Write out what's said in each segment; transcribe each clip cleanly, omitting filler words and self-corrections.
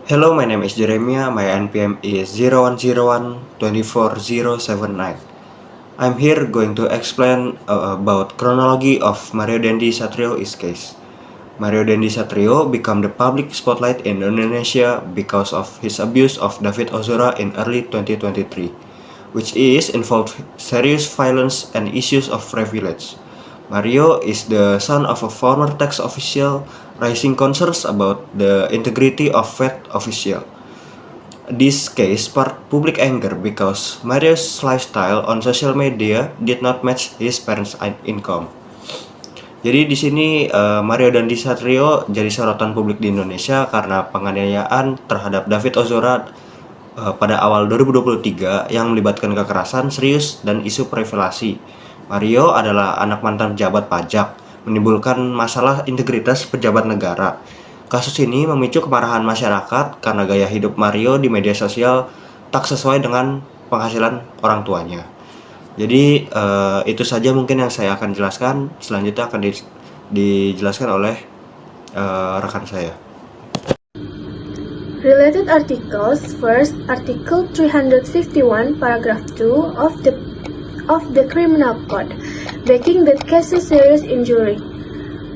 Hello, my name is Jeremia. My NPM is 0101-24079. I'm here going to explain about chronology of Mario Dandi Satrio's case. Mario Dandi Satrio became the public spotlight in Indonesia because of his abuse of David Ozora in early 2023, which is involved serious violence and issues of privilege. Mario is the son of a former tax official, raising concerns about the integrity of Fed official. This case sparked public anger because Mario's lifestyle on social media did not match his parents' income. Jadi di sini Mario Dandi Satrio jadi sorotan publik di Indonesia karena penganiayaan terhadap David Ozora pada awal 2023 yang melibatkan kekerasan serius dan isu privasi. Mario adalah anak mantan pejabat pajak, menimbulkan masalah integritas pejabat negara. Kasus ini memicu kemarahan masyarakat karena gaya hidup Mario di media sosial tak sesuai dengan penghasilan orang tuanya. Jadi itu saja mungkin yang saya akan jelaskan. Selanjutnya akan dijelaskan oleh rekan saya. Related articles. First, Article 351, Paragraph 2 of the Criminal Code, breaking that causes serious injury.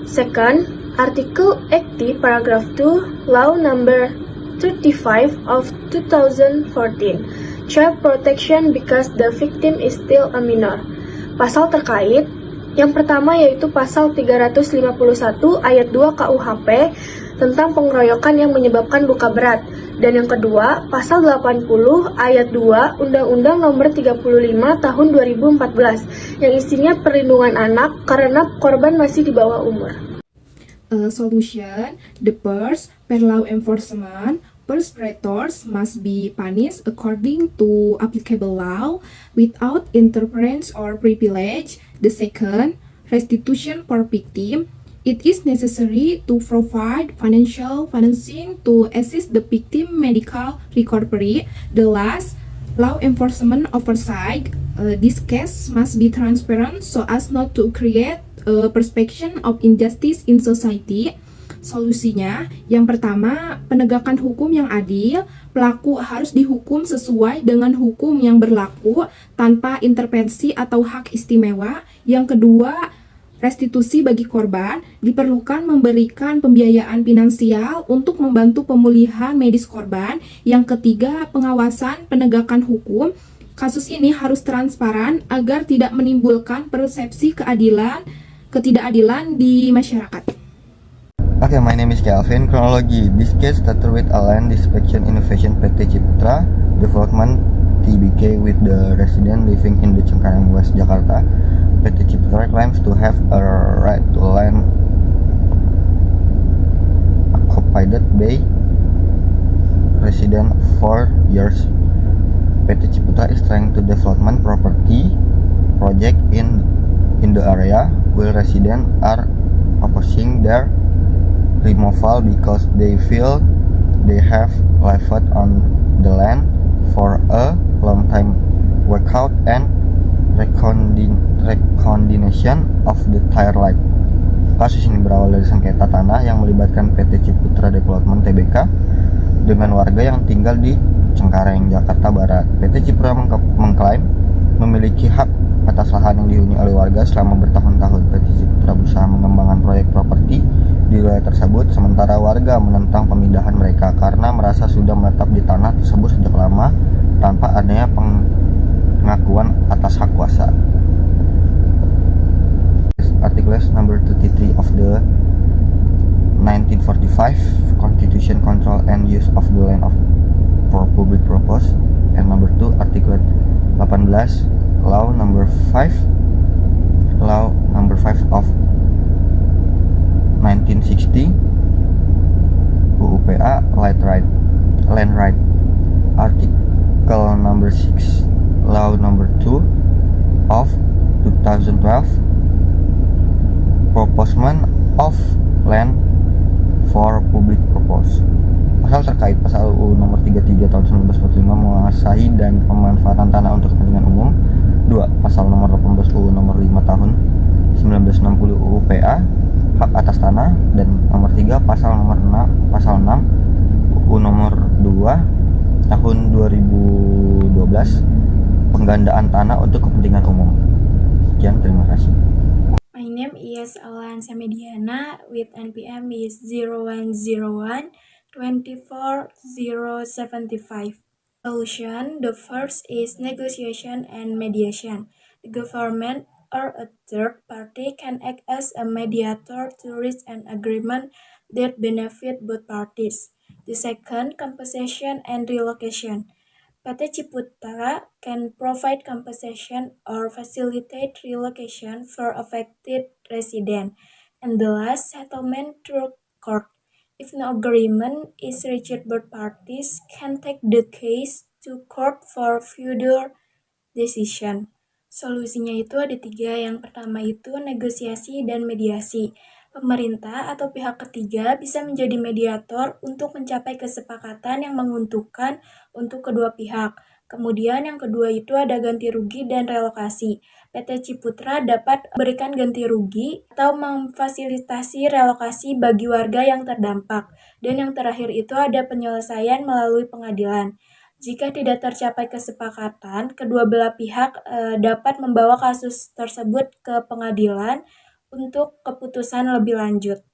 Second, Article 80, Paragraph 2, Law Number 35 of 2014, Child Protection because the victim is still a minor. Pasal terkait yang pertama yaitu pasal 351 ayat 2 KUHP tentang pengeroyokan yang menyebabkan luka berat, dan yang kedua pasal 80 ayat 2 Undang-Undang Nomor 35 Tahun 2014 yang isinya perlindungan anak karena korban masih di bawah umur. Solution: the first, per law enforcement, perpetrators must be punished according to applicable law without interference or privilege. The second, restitution for victim. It is necessary to provide financial financing to assist the victim medical recovery. The last, law enforcement oversight. This case must be transparent so as not to create a perception of injustice in society. Solusinya, yang pertama, penegakan hukum yang adil. Pelaku harus dihukum sesuai dengan hukum yang berlaku tanpa intervensi atau hak istimewa. Yang kedua, restitusi bagi korban. Diperlukan memberikan pembiayaan finansial untuk membantu pemulihan medis korban. Yang ketiga, pengawasan penegakan hukum. Kasus ini harus transparan agar tidak menimbulkan persepsi ketidakadilan di masyarakat. Okay, my name is Kelvin. Chronology. This case started with a land inspection innovation PT Ciputra Development TBK with the resident living in the Cengkareng West, Jakarta. PT Ciputra claims to have a right to land occupied by resident 4 years. PT Ciputra is trying to development property project in the area while residents are opposing their removal because they feel they have lived on the land for a long time without and recondemnation of the tire light. Kasus ini berawal dari sengketa tanah yang melibatkan PT Ciputra Development Tbk dengan warga yang tinggal di Cengkareng, Jakarta Barat. PT Ciputra mengklaim memiliki hak atas lahan yang dihuni oleh warga selama bertahun-tahun. PT Ciputra berusaha mengembangkan proyek properti di wilayah tersebut, sementara warga menentang pemindahan mereka karena merasa sudah menetap di tanah tersebut sejak lama tanpa adanya pengakuan atas hak kuasa. Articles number 33 of the 1945 Constitution control and use of the land for public purpose, and number 2 Article 18 Law number 5 of 1960 UUPA land right. Article number 6 Law number 2 of 2012 proposement of land for public purpose. Pasal terkait pasal UU nomor 33 tahun 1945 menguasai dan pemanfaatan tanah untuk kepentingan umum. 2. Pasal nomor 18 UU nomor 5 tahun 1960 UU PA hak atas tanah, dan nomor 3 pasal nomor 6 pasal 6 Perpu nomor 2 tahun 2012 penggandaan tanah untuk kepentingan umum. Sekian, terima kasih. My name is Alan Samediana with NPM is 0101 24075. Solution. The first is negotiation and mediation. The government or a third party can act as a mediator to reach an agreement that benefit both parties. The second, compensation and relocation. PT Ciputra can provide compensation or facilitate relocation for affected residents. And the last, settlement through court. If no agreement is reached, both parties can take the case to court for further decision. Solusinya itu ada 3. Yang pertama itu negosiasi dan mediasi. Pemerintah atau pihak ketiga bisa menjadi mediator untuk mencapai kesepakatan yang menguntungkan untuk kedua pihak. Kemudian yang kedua itu ada ganti rugi dan relokasi. PT Ciputra dapat memberikan ganti rugi atau memfasilitasi relokasi bagi warga yang terdampak. Dan yang terakhir itu ada penyelesaian melalui pengadilan. Jika tidak tercapai kesepakatan, kedua belah pihak dapat membawa kasus tersebut ke pengadilan untuk keputusan lebih lanjut.